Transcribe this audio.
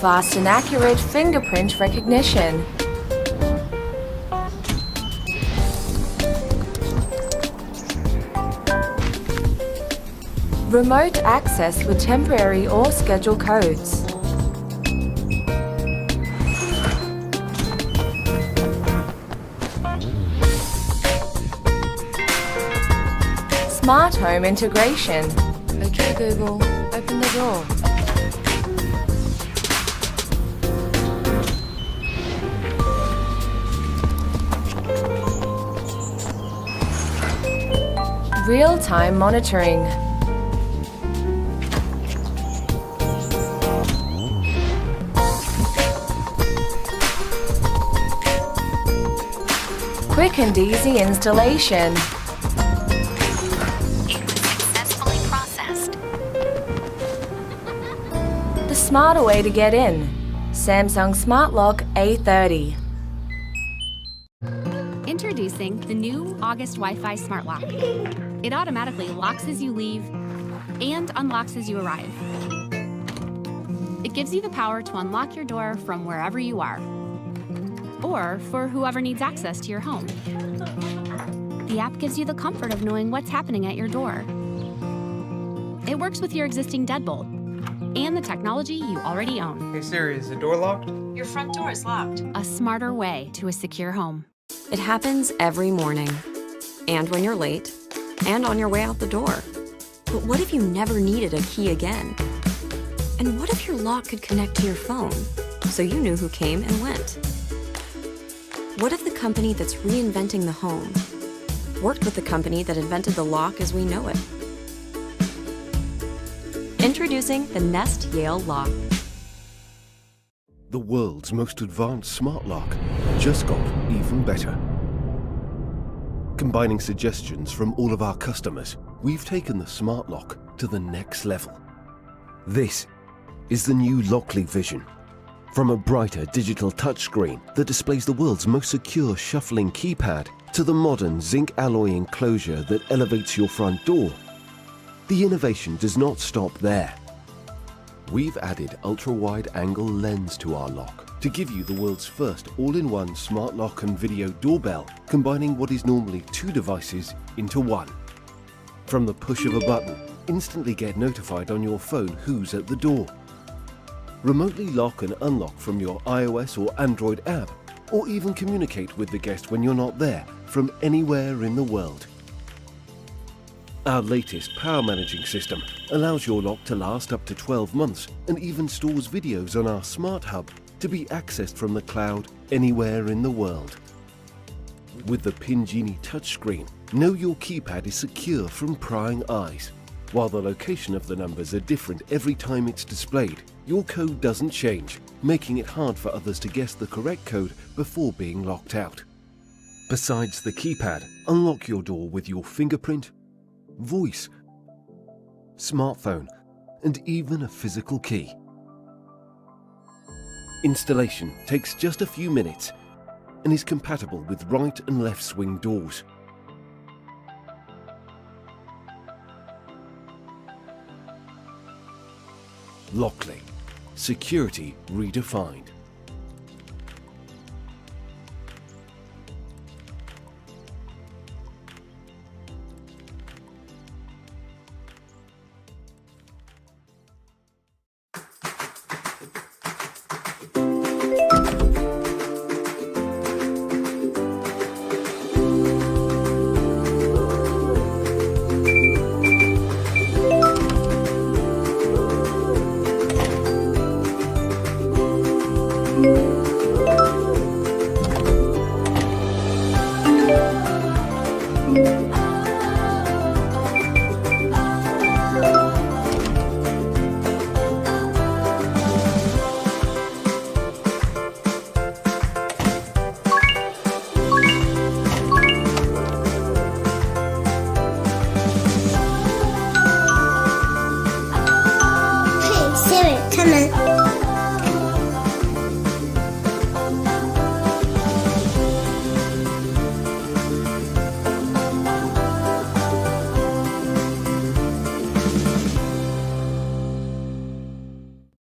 fast and accurate fingerprint recognition. Remote access with temporary or scheduled codes. Smart home integration. Okay Google, open the door. Real-time monitoring. Quick and easy installation. It was successfully processed. The smarter way to get in. Samsung Smart Lock A30. Introducing the new August Wi-Fi Smart Lock. It automatically locks as you leave and unlocks as you arrive. It gives you the power to unlock your door from wherever you are, or for whoever needs access to your home. The app gives you the comfort of knowing what's happening at your door. It works with your existing deadbolt and the technology you already own. Hey Siri, is the door locked? Your front door is locked. A smarter way to a secure home. It happens every morning, and when you're late, and on your way out the door. But what if you never needed a key again? And what if your lock could connect to your phone, so you knew who came and went? What if the company that's reinventing the home worked with the company that invented the lock as we know it? Introducing the Nest Yale Lock. The world's most advanced smart lock just got even better. Combining suggestions from all of our customers, we've taken the smart lock to the next level. This is the new Lockly Vision. From a brighter digital touchscreen that displays the world's most secure shuffling keypad to the modern zinc alloy enclosure that elevates your front door, the innovation does not stop there. We've added ultra-wide angle lens to our lock to give you the world's first all-in-one smart lock and video doorbell, combining what is normally two devices into one. From the push of a button, instantly get notified on your phone who's at the door. Remotely lock and unlock from your iOS or Android app, or even communicate with the guest when you're not there from anywhere in the world. Our latest power managing system allows your lock to last up to 12 months and even stores videos on our Smart Hub to be accessed from the cloud anywhere in the world. With the Pin Genie touchscreen, know your keypad is secure from prying eyes. While the location of the numbers are different every time it's displayed, your code doesn't change, making it hard for others to guess the correct code before being locked out. Besides the keypad, unlock your door with your fingerprint, voice, smartphone, and even a physical key. Installation takes just a few minutes and is compatible with right and left swing doors. Lockly, security redefined.